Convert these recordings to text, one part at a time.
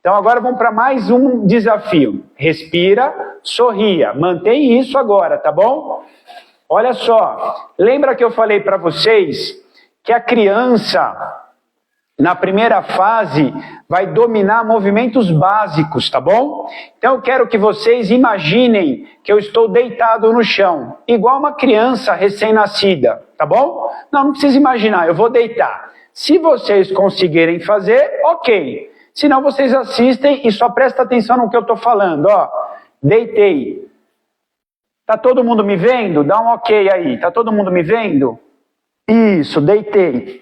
Então agora vamos para mais um desafio. Respira, sorria. Mantém isso agora, tá bom? Olha só, lembra que eu falei para vocês que a criança, na primeira fase, vai dominar movimentos básicos, tá bom? Então eu quero que vocês imaginem que eu estou deitado no chão, igual uma criança recém-nascida, tá bom? Não precisa imaginar, eu vou deitar. Se vocês conseguirem fazer, ok. Se não, vocês assistem e só presta atenção no que eu estou falando, ó. Deitei. Tá todo mundo me vendo? Dá um ok aí. Tá todo mundo me vendo? Isso, deitei.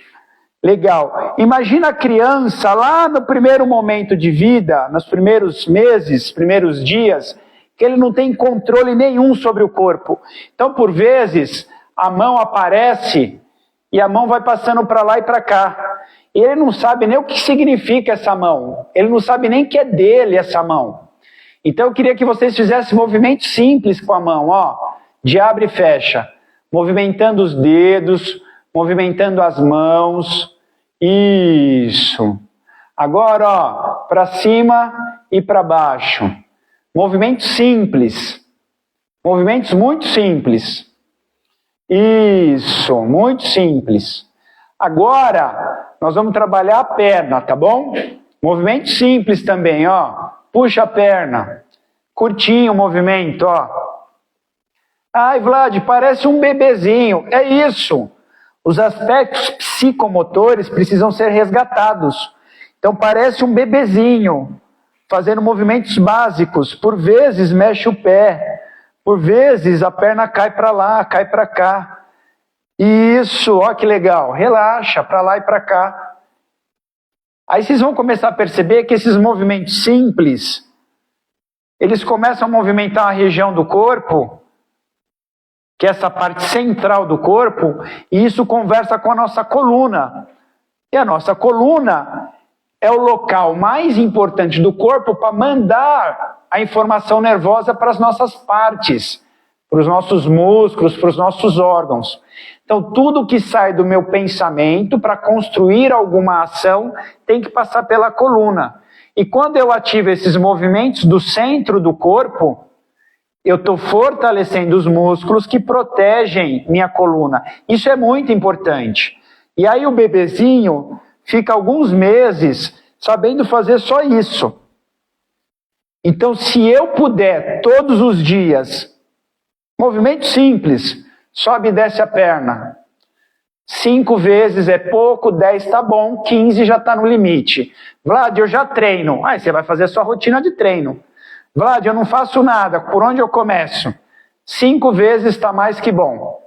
Legal. Imagina a criança lá no primeiro momento de vida, nos primeiros meses, primeiros dias, que ele não tem controle nenhum sobre o corpo. Então, por vezes, a mão aparece e a mão vai passando para lá e para cá. E ele não sabe nem o que significa essa mão. Ele não sabe nem que é dele essa mão. Então eu queria que vocês fizessem movimentos simples com a mão, ó, de abre e fecha, movimentando os dedos, movimentando as mãos, isso. Agora, ó, para cima e para baixo. Movimentos simples, movimentos muito simples. Isso, muito simples. Agora, nós vamos trabalhar a perna, tá bom? Movimento simples também, ó. Puxa a perna. Curtinho o movimento, ó. Ai, Vlad, parece um bebezinho. É isso. Os aspectos psicomotores precisam ser resgatados. Então parece um bebezinho, fazendo movimentos básicos. Por vezes mexe o pé. Por vezes a perna cai para lá, cai para cá. Isso, ó que legal. Relaxa, para lá e para cá. Aí vocês vão começar a perceber que esses movimentos simples, eles começam a movimentar a região do corpo, que é essa parte central do corpo, e isso conversa com a nossa coluna. E a nossa coluna é o local mais importante do corpo para mandar a informação nervosa para as nossas partes, para os nossos músculos, para os nossos órgãos. Então, tudo que sai do meu pensamento para construir alguma ação tem que passar pela coluna. E quando eu ativo esses movimentos do centro do corpo, eu estou fortalecendo os músculos que protegem minha coluna. Isso é muito importante. E aí o bebezinho fica alguns meses sabendo fazer só isso. Então, se eu puder, todos os dias, movimento simples, sobe e desce a perna. 5 vezes é pouco, 10 tá bom, 15 já está no limite. Vlad, eu já treino. Aí você vai fazer a sua rotina de treino. Vlad, eu não faço nada, por onde eu começo? 5 vezes está mais que bom.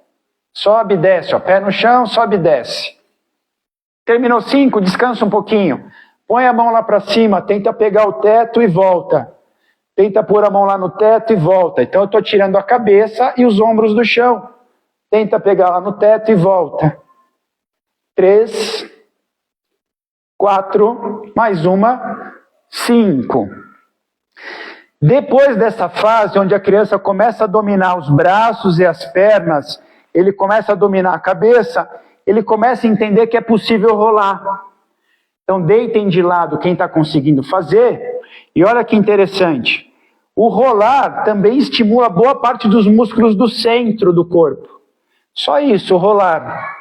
Sobe e desce, ó, pé no chão, sobe e desce. Terminou 5, descansa um pouquinho. Põe a mão lá para cima, tenta pegar o teto e volta. Tenta pôr a mão lá no teto e volta. Então eu estou tirando a cabeça e os ombros do chão. Tenta pegar lá no teto e volta. 3, 4, mais uma, 5. Depois dessa fase, onde a criança começa a dominar os braços e as pernas, ele começa a dominar a cabeça, ele começa a entender que é possível rolar. Então deitem de lado quem está conseguindo fazer, e olha que interessante. O rolar também estimula boa parte dos músculos do centro do corpo. Só isso, rolar.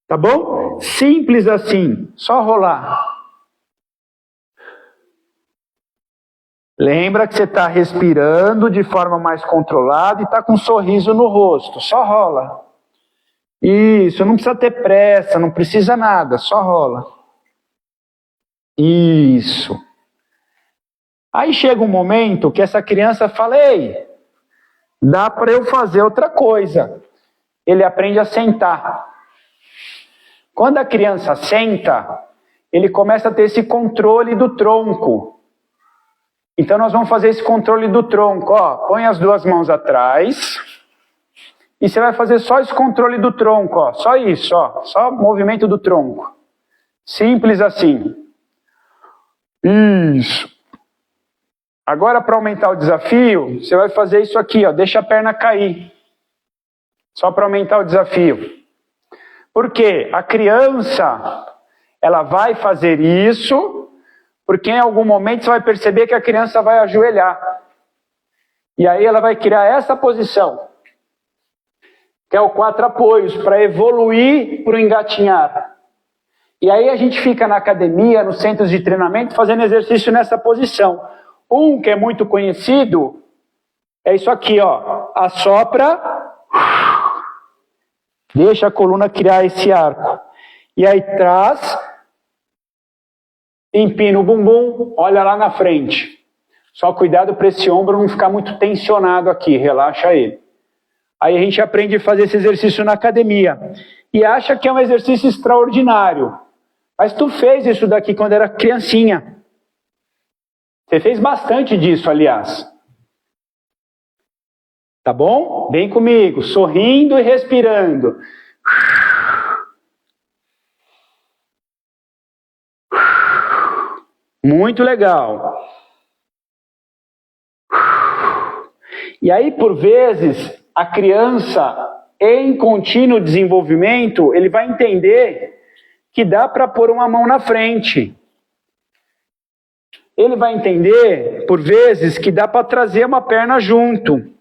Tá bom? Simples assim, só rolar. Lembra que você está respirando de forma mais controlada e está com um sorriso no rosto. Só rola. Isso, não precisa ter pressa, não precisa nada, só rola. Isso. Aí chega um momento que essa criança fala, ei, dá para eu fazer outra coisa. Ele aprende a sentar. Quando a criança senta, ele começa a ter esse controle do tronco. Então nós vamos fazer esse controle do tronco. Ó, põe as 2 mãos atrás. E você vai fazer só esse controle do tronco. Ó, só isso, ó, só movimento do tronco. Simples assim. Isso. Agora, para aumentar o desafio, você vai fazer isso aqui, ó, deixa a perna cair. Só para aumentar o desafio. Por quê? A criança, ela vai fazer isso Porque em algum momento você vai perceber que a criança vai ajoelhar. E aí ela vai criar essa posição, que é o 4 apoios, para evoluir para o engatinhar. E aí a gente fica na academia, nos centros de treinamento, fazendo exercício nessa posição. Um que é muito conhecido é isso aqui, ó. Assopra, deixa a coluna criar esse arco. E aí traz, empina o bumbum, olha lá na frente. Só cuidado para esse ombro não ficar muito tensionado aqui, relaxa ele. Aí a gente aprende a fazer esse exercício na academia. E acha que é um exercício extraordinário. Mas tu fez isso daqui quando era criancinha. Você fez bastante disso, aliás. Tá bom? Vem comigo, sorrindo e respirando. Muito legal. E aí, por vezes, a criança, em contínuo desenvolvimento, ele vai entender que dá para pôr uma mão na frente. Ele vai entender, por vezes, que dá para trazer uma perna junto.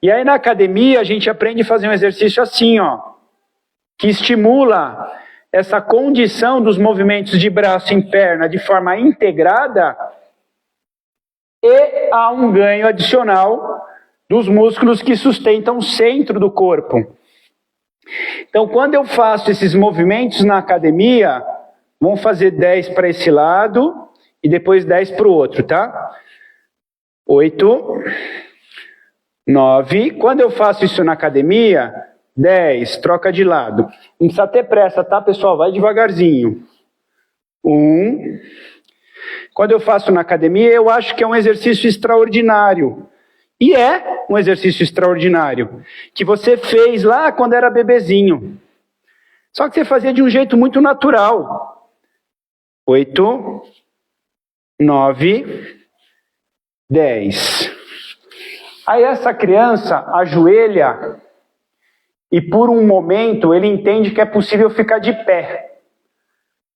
E aí, na academia, a gente aprende a fazer um exercício assim, ó, que estimula essa condição dos movimentos de braço em perna de forma integrada e há um ganho adicional dos músculos que sustentam o centro do corpo. Então, quando eu faço esses movimentos na academia, vamos fazer 10 para esse lado e depois 10 para o outro, tá? 8, 9. Quando eu faço isso na academia, 10, troca de lado. Não precisa ter pressa, tá, pessoal? Vai devagarzinho. 1. Quando eu faço na academia, eu acho que é um exercício extraordinário. E é um exercício extraordinário, que você fez lá quando era bebezinho. Só que você fazia de um jeito muito natural. 8, 9, 10. Aí essa criança ajoelha e por um momento ele entende que é possível ficar de pé.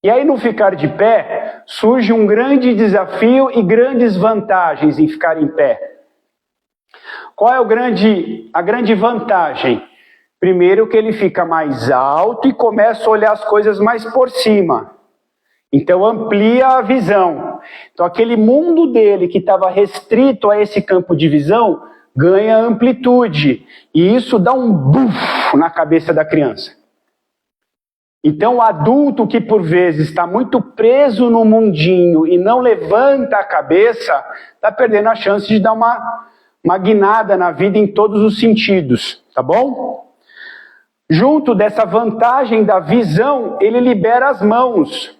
E aí no ficar de pé surge um grande desafio e grandes vantagens em ficar em pé. Qual é a grande vantagem? Primeiro que ele fica mais alto e começa a olhar as coisas mais por cima. Então amplia a visão. Então aquele mundo dele que estava restrito a esse campo de visão ganha amplitude. E isso dá um buf na cabeça da criança. Então o adulto que por vezes está muito preso no mundinho e não levanta a cabeça, está perdendo a chance de dar uma guinada na vida em todos os sentidos, tá bom? Junto dessa vantagem da visão, ele libera as mãos.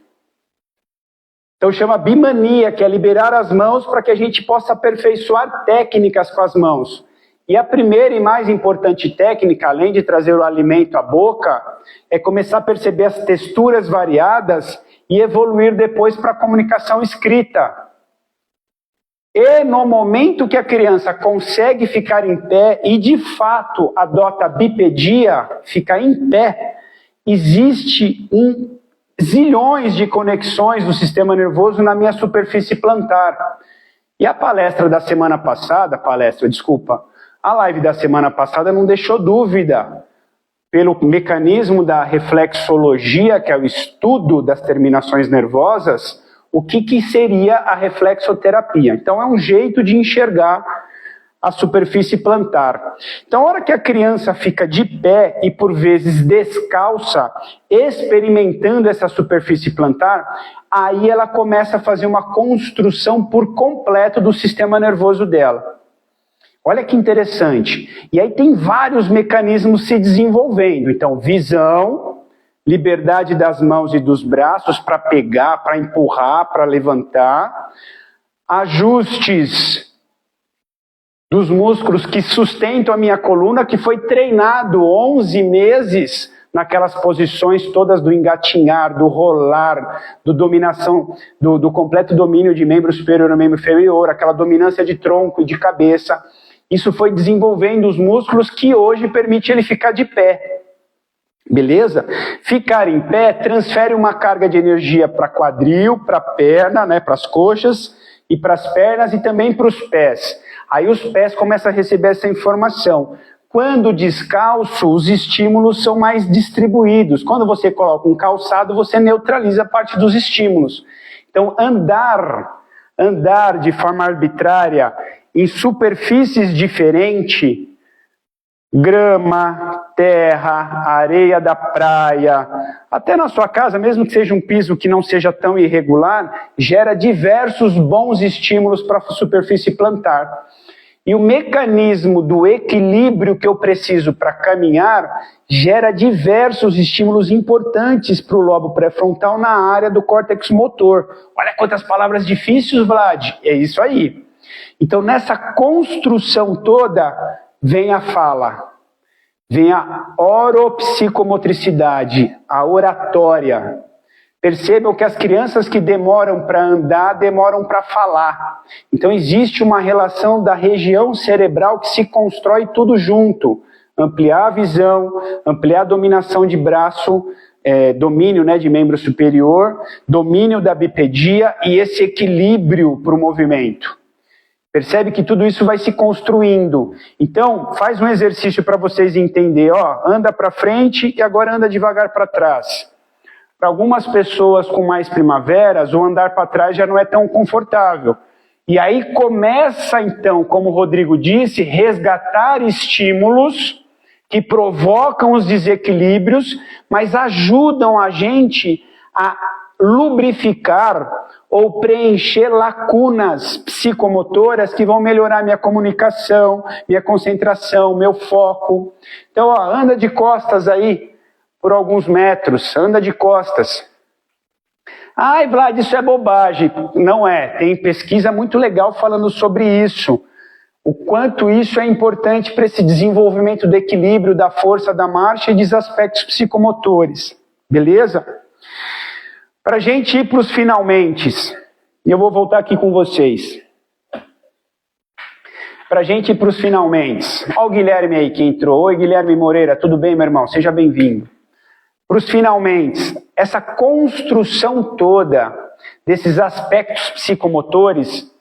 Então chama bimania, que é liberar as mãos para que a gente possa aperfeiçoar técnicas com as mãos. E a primeira e mais importante técnica, além de trazer o alimento à boca, é começar a perceber as texturas variadas e evoluir depois para a comunicação escrita. E no momento que a criança consegue ficar em pé e de fato adota a bipedia, ficar em pé, existe zilhões de conexões do sistema nervoso na minha superfície plantar. E a palestra da semana passada, a live da semana passada não deixou dúvida. Pelo mecanismo da reflexologia, que é o estudo das terminações nervosas, o que seria a reflexoterapia. Então é um jeito de enxergar a superfície plantar. Então a hora que a criança fica de pé e por vezes descalça, experimentando essa superfície plantar, aí ela começa a fazer uma construção por completo do sistema nervoso dela. Olha que interessante. E aí tem vários mecanismos se desenvolvendo. Então visão, liberdade das mãos e dos braços para pegar, para empurrar, para levantar. Ajustes dos músculos que sustentam a minha coluna, que foi treinado 11 meses naquelas posições todas do engatinhar, do rolar, do dominação, do completo domínio de membro superior e membro inferior, aquela dominância de tronco e de cabeça. Isso foi desenvolvendo os músculos que hoje permite ele ficar de pé. Beleza? Ficar em pé transfere uma carga de energia para quadril, para perna, né, para as coxas e para as pernas e também para os pés. Aí os pés começam a receber essa informação. Quando descalço, os estímulos são mais distribuídos. Quando você coloca um calçado, você neutraliza parte dos estímulos. Então, andar de forma arbitrária em superfícies diferentes, grama, terra, areia da praia, até na sua casa, mesmo que seja um piso que não seja tão irregular, gera diversos bons estímulos para a superfície plantar. E o mecanismo do equilíbrio que eu preciso para caminhar gera diversos estímulos importantes para o lobo pré-frontal na área do córtex motor. Olha quantas palavras difíceis, Vlad. É isso aí. Então, nessa construção toda, vem a fala, vem a oropsicomotricidade, a oratória. Percebam que as crianças que demoram para andar, demoram para falar. Então existe uma relação da região cerebral que se constrói tudo junto. Ampliar a visão, ampliar a dominação de braço, domínio, né, de membro superior, domínio da bipedia e esse equilíbrio para o movimento. Percebe que tudo isso vai se construindo. Então, faz um exercício para vocês entenderem. Anda para frente e agora anda devagar para trás. Para algumas pessoas com mais primaveras, o andar para trás já não é tão confortável. E aí começa, então, como o Rodrigo disse, resgatar estímulos que provocam os desequilíbrios, mas ajudam a gente a lubrificar ou preencher lacunas psicomotoras que vão melhorar minha comunicação, minha concentração, meu foco. Então, anda de costas aí por alguns metros, anda de costas. Ai, Vlad, isso é bobagem. Não é, tem pesquisa muito legal falando sobre isso. O quanto isso é importante para esse desenvolvimento do equilíbrio, da força da marcha e dos aspectos psicomotores. Beleza? Para a gente ir para os finalmentes, e eu vou voltar aqui com vocês. Para a gente ir para os finalmentes. Olha o Guilherme aí que entrou. Oi, Guilherme Moreira, tudo bem, meu irmão? Seja bem-vindo. Para os finalmentes, essa construção toda desses aspectos psicomotores,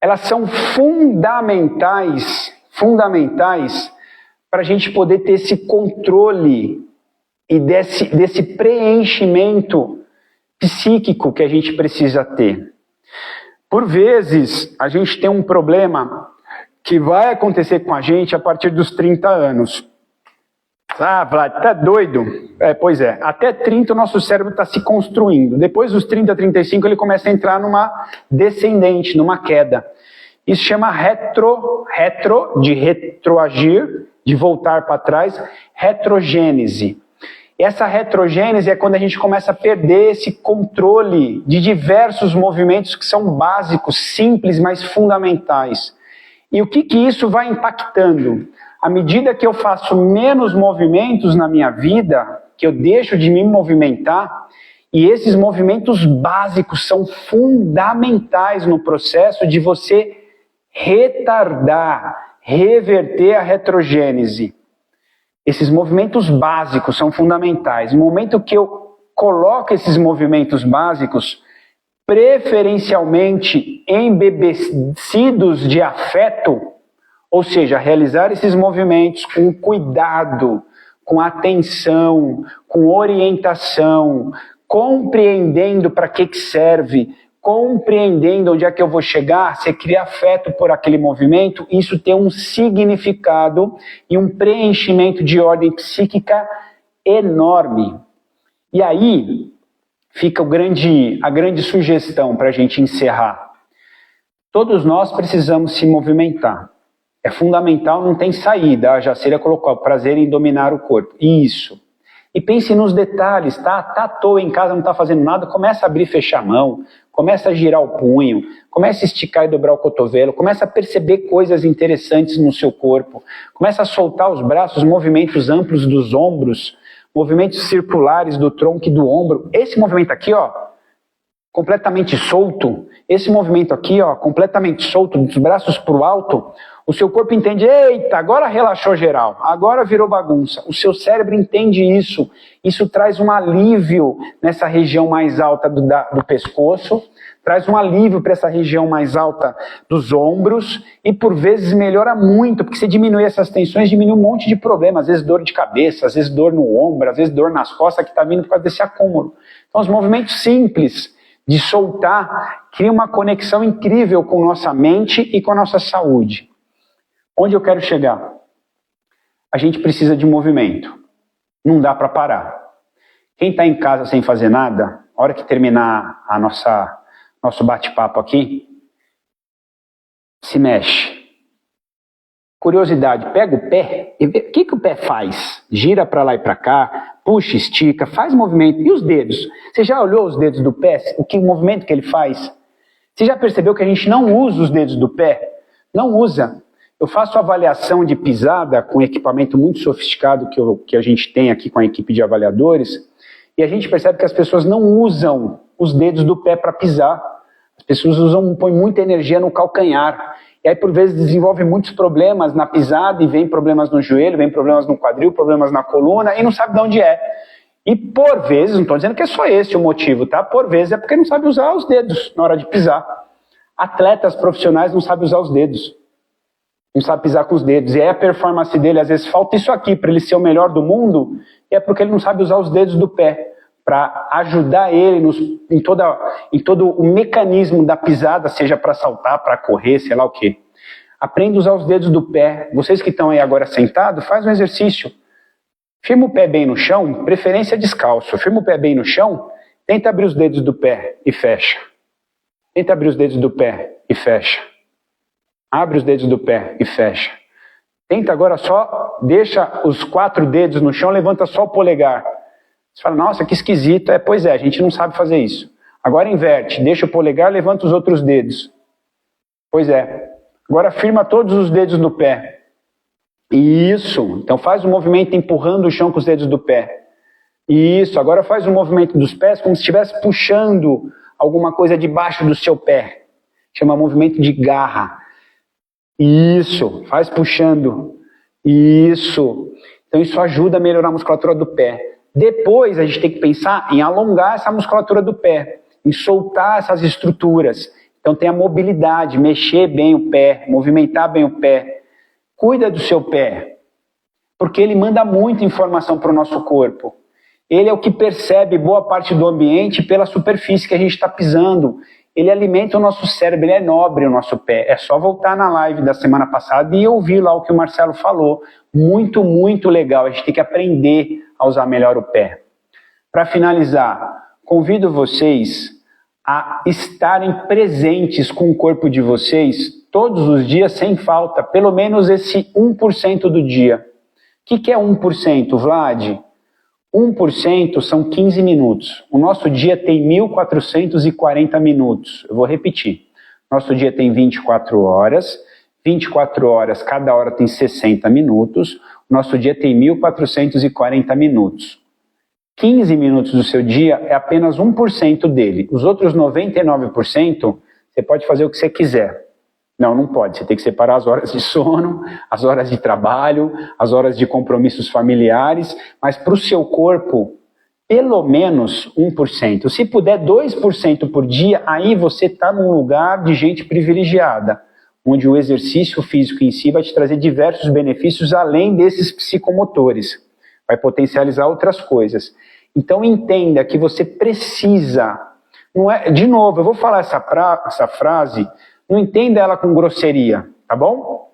elas são fundamentais para a gente poder ter esse controle e desse preenchimento psíquico que a gente precisa ter. Por vezes, a gente tem um problema que vai acontecer com a gente a partir dos 30 anos. Ah, Vlad, tá doido? Pois é, até 30 o nosso cérebro está se construindo. Depois dos 30, 35, ele começa a entrar numa descendente, numa queda. Isso chama de retroagir, de voltar para trás, retrogênese. Essa retrogênese é quando a gente começa a perder esse controle de diversos movimentos que são básicos, simples, mas fundamentais. E o que isso vai impactando? À medida que eu faço menos movimentos na minha vida, que eu deixo de me movimentar, e esses movimentos básicos são fundamentais no processo de você retardar, reverter a retrogênese. Esses movimentos básicos são fundamentais. No momento que eu coloco esses movimentos básicos, preferencialmente embebecidos de afeto, ou seja, realizar esses movimentos com cuidado, com atenção, com orientação, compreendendo para que serve, compreendendo onde é que eu vou chegar, você cria afeto por aquele movimento, isso tem um significado e um preenchimento de ordem psíquica enorme. E aí fica a grande sugestão para a gente encerrar. Todos nós precisamos se movimentar. É fundamental, não tem saída. A Jaceira colocou o prazer em dominar o corpo. Isso. E pense nos detalhes, tá? Tá à toa em casa, não tá fazendo nada, começa a abrir e fechar a mão, começa a girar o punho, começa a esticar e dobrar o cotovelo, começa a perceber coisas interessantes no seu corpo, começa a soltar os braços, movimentos amplos dos ombros, movimentos circulares do tronco e do ombro. Esse movimento aqui, ó, completamente solto, esse movimento aqui, ó, completamente solto, dos braços para o alto, o seu corpo entende, eita, agora relaxou geral, agora virou bagunça. O seu cérebro entende isso. Isso traz um alívio nessa região mais alta do pescoço, traz um alívio para essa região mais alta dos ombros e por vezes melhora muito, porque se diminuir essas tensões, diminui um monte de problemas, às vezes dor de cabeça, às vezes dor no ombro, às vezes dor nas costas que está vindo por causa desse acúmulo. Então os movimentos simples de soltar criam uma conexão incrível com nossa mente e com a nossa saúde. Onde eu quero chegar? A gente precisa de movimento. Não dá para parar. Quem está em casa sem fazer nada, a hora que terminar a nosso bate-papo aqui, se mexe. Curiosidade, pega o pé e vê o que o pé faz. Gira para lá e para cá, puxa, estica, faz movimento. E os dedos? Você já olhou os dedos do pé? O movimento que ele faz? Você já percebeu que a gente não usa os dedos do pé? Não usa. Eu faço avaliação de pisada com equipamento muito sofisticado que a gente tem aqui com a equipe de avaliadores, e a gente percebe que as pessoas não usam os dedos do pé para pisar. As pessoas põem muita energia no calcanhar, e aí por vezes desenvolve muitos problemas na pisada, e vem problemas no joelho, vem problemas no quadril, problemas na coluna, e não sabe de onde é. E por vezes, não estou dizendo que é só esse o motivo, tá? Por vezes é porque não sabe usar os dedos na hora de pisar. Atletas profissionais não sabem usar os dedos. Não sabe pisar com os dedos, e aí a performance dele, às vezes falta isso aqui para ele ser o melhor do mundo, e é porque ele não sabe usar os dedos do pé, para ajudar ele em todo o mecanismo da pisada, seja para saltar, para correr, sei lá o quê. Aprenda a usar os dedos do pé. Vocês que estão aí agora sentados, faz um exercício. Firma o pé bem no chão, preferência descalço. Firma o pé bem no chão, tenta abrir os dedos do pé e fecha. Tenta abrir os dedos do pé e fecha. Abre os dedos do pé e fecha. Tenta agora só, deixa os 4 dedos no chão, levanta só o polegar. Você fala, nossa, que esquisito. Pois é, a gente não sabe fazer isso. Agora inverte, deixa o polegar, levanta os outros dedos. Pois é. Agora firma todos os dedos do pé. Isso. Então faz um movimento empurrando o chão com os dedos do pé. Isso. Agora faz um movimento dos pés como se estivesse puxando alguma coisa debaixo do seu pé. Chama movimento de garra. Isso, faz puxando. Isso. Então isso ajuda a melhorar a musculatura do pé. Depois a gente tem que pensar em alongar essa musculatura do pé, em soltar essas estruturas. Então tem a mobilidade, mexer bem o pé, movimentar bem o pé. Cuida do seu pé, porque ele manda muita informação para o nosso corpo. Ele é o que percebe boa parte do ambiente pela superfície que a gente está pisando. Ele alimenta o nosso cérebro, ele é nobre o nosso pé. É só voltar na live da semana passada e ouvir lá o que o Marcelo falou. Muito, muito legal. A gente tem que aprender a usar melhor o pé. Para finalizar, convido vocês a estarem presentes com o corpo de vocês todos os dias sem falta, pelo menos esse 1% do dia. O que é 1%, Vlad? 1% são 15 minutos. O nosso dia tem 1.440 minutos. Eu vou repetir. Nosso dia tem 24 horas. 24 horas, cada hora tem 60 minutos. O nosso dia tem 1.440 minutos. 15 minutos do seu dia é apenas 1% dele. Os outros 99%, você pode fazer o que você quiser. Não pode. Você tem que separar as horas de sono, as horas de trabalho, as horas de compromissos familiares, mas para o seu corpo, pelo menos 1%. Se puder 2% por dia, aí você está num lugar de gente privilegiada, onde o exercício físico em si vai te trazer diversos benefícios além desses psicomotores. Vai potencializar outras coisas. Então entenda que você precisa, não é, de novo, eu vou falar essa frase, não entenda ela com grosseria, tá bom?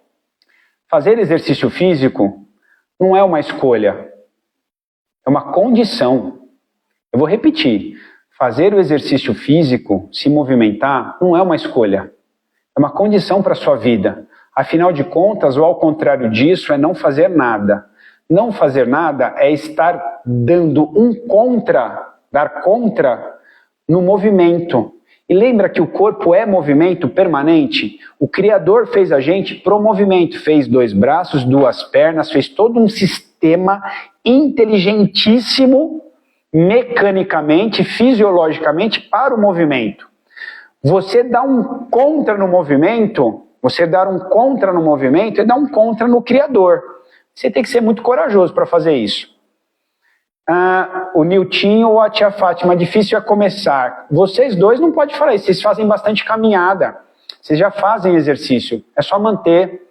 Fazer exercício físico não é uma escolha, é uma condição. Eu vou repetir, fazer o exercício físico, se movimentar, não é uma escolha, é uma condição para a sua vida. Afinal de contas, ou ao contrário disso, é não fazer nada. Não fazer nada é estar dando dar contra no movimento. E lembra que o corpo é movimento permanente? O Criador fez a gente pro movimento. Fez 2 braços, 2 pernas, fez todo um sistema inteligentíssimo mecanicamente, fisiologicamente para o movimento. Você dar um contra no movimento, é dar um contra no Criador. Você tem que ser muito corajoso para fazer isso. O Niltinho ou a tia Fátima, difícil é começar. Vocês dois não podem falar isso, vocês fazem bastante caminhada. Vocês já fazem exercício, é só manter.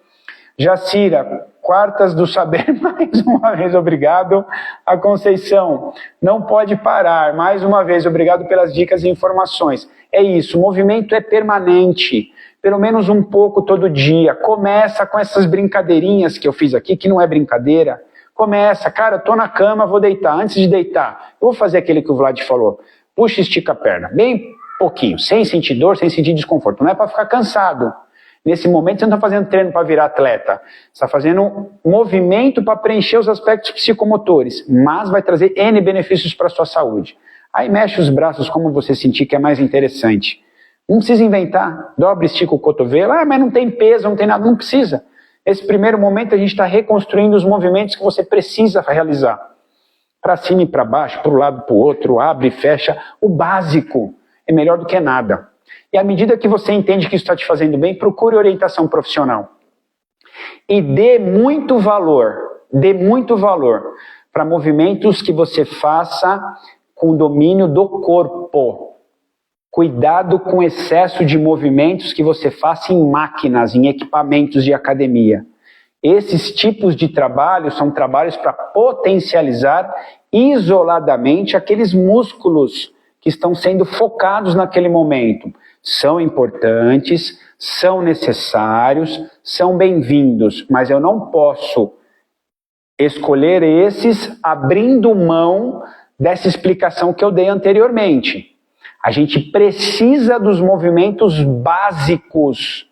Jacira, quartas do saber, mais uma vez, obrigado. A Conceição, não pode parar, mais uma vez, obrigado pelas dicas e informações. É isso, o movimento é permanente, pelo menos um pouco todo dia. Começa com essas brincadeirinhas que eu fiz aqui, que não é brincadeira. Começa, cara, eu tô na cama, vou deitar. Antes de deitar, eu vou fazer aquele que o Vlad falou. Puxa e estica a perna, bem pouquinho, sem sentir dor, sem sentir desconforto. Não é para ficar cansado. Nesse momento você não está fazendo treino para virar atleta. Você está fazendo movimento para preencher os aspectos psicomotores. Mas vai trazer N benefícios para a sua saúde. Aí mexe os braços como você sentir que é mais interessante. Não precisa inventar. Dobra, estica o cotovelo. Mas não tem peso, não tem nada. Não precisa. Nesse primeiro momento a gente está reconstruindo os movimentos que você precisa realizar. Para cima e para baixo, para um lado e para o outro, abre e fecha. O básico é melhor do que nada. E à medida que você entende que isso está te fazendo bem, procure orientação profissional. E dê muito valor para movimentos que você faça com domínio do corpo. Cuidado com excesso de movimentos que você faça em máquinas, em equipamentos de academia. Esses tipos de trabalho são trabalhos para potencializar isoladamente aqueles músculos que estão sendo focados naquele momento. São importantes, são necessários, são bem-vindos, mas eu não posso escolher esses abrindo mão dessa explicação que eu dei anteriormente. A gente precisa dos movimentos básicos,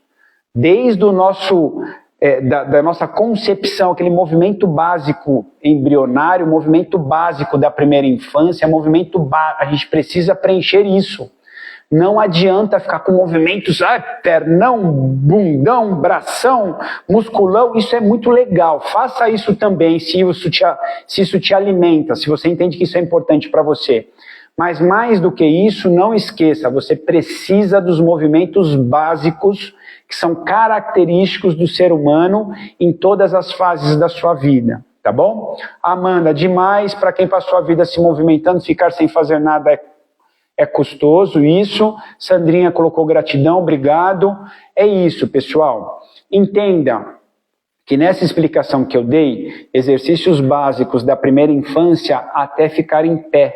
desde o nosso, da nossa concepção, aquele movimento básico embrionário, movimento básico da primeira infância, a gente precisa preencher isso. Não adianta ficar com movimentos, pernão, bundão, bração, musculão, isso é muito legal. Faça isso também, se isso te alimenta, se você entende que isso é importante para você. Mas mais do que isso, não esqueça, você precisa dos movimentos básicos que são característicos do ser humano em todas as fases da sua vida, tá bom? Amanda, demais, para quem passou a vida se movimentando, ficar sem fazer nada é custoso isso. Sandrinha colocou gratidão, obrigado. É isso, pessoal. Entenda que nessa explicação que eu dei, exercícios básicos da primeira infância até ficar em pé.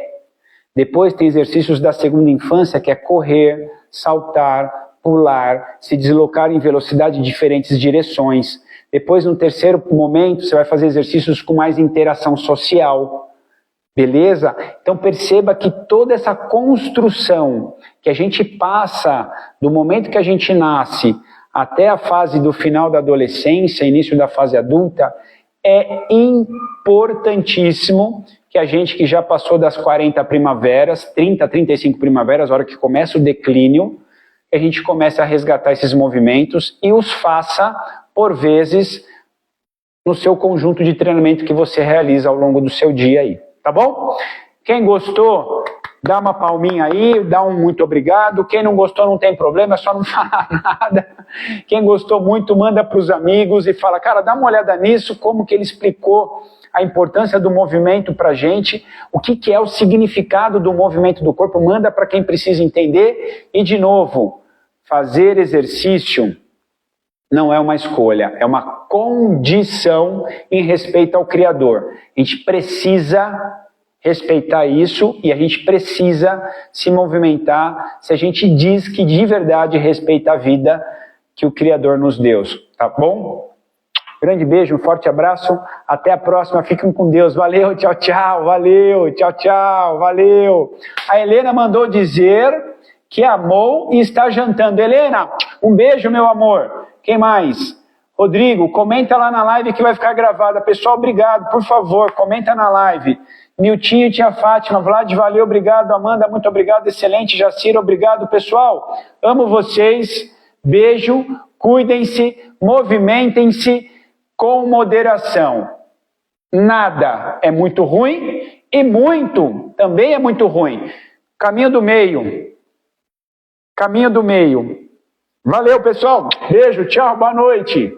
Depois tem exercícios da segunda infância, que é correr, saltar, pular, se deslocar em velocidade em diferentes direções. Depois, no terceiro momento, você vai fazer exercícios com mais interação social. Beleza? Então perceba que toda essa construção que a gente passa do momento que a gente nasce até a fase do final da adolescência, início da fase adulta, é importantíssimo que a gente que já passou das 40 primaveras, 30, 35 primaveras, a hora que começa o declínio, que a gente comece a resgatar esses movimentos e os faça, por vezes, no seu conjunto de treinamento que você realiza ao longo do seu dia aí. Tá bom? Quem gostou, dá uma palminha aí, dá um muito obrigado. Quem não gostou não tem problema, é só não falar nada. Quem gostou muito, manda para os amigos e fala, cara, dá uma olhada nisso, como que ele explicou a importância do movimento para a gente, o que é o significado do movimento do corpo, manda para quem precisa entender. E, de novo, fazer exercício não é uma escolha, é uma condição em respeito ao Criador. A gente precisa respeitar isso e a gente precisa se movimentar se a gente diz que de verdade respeita a vida que o Criador nos deu, tá bom? Grande beijo, um forte abraço, até a próxima, fiquem com Deus, valeu, tchau, tchau, valeu, tchau, tchau, valeu. A Helena mandou dizer que amou e está jantando. Helena, um beijo, meu amor. Quem mais? Rodrigo, comenta lá na live que vai ficar gravada. Pessoal, obrigado, por favor, comenta na live. Niltinho, tia Fátima, Vlad, valeu, obrigado. Amanda, muito obrigado, excelente. Jacira, obrigado. Pessoal, amo vocês, beijo, cuidem-se, movimentem-se com moderação. Nada é muito ruim E muito também é muito ruim. Caminho do meio. Caminho do meio. Valeu, pessoal. Beijo, tchau, boa noite.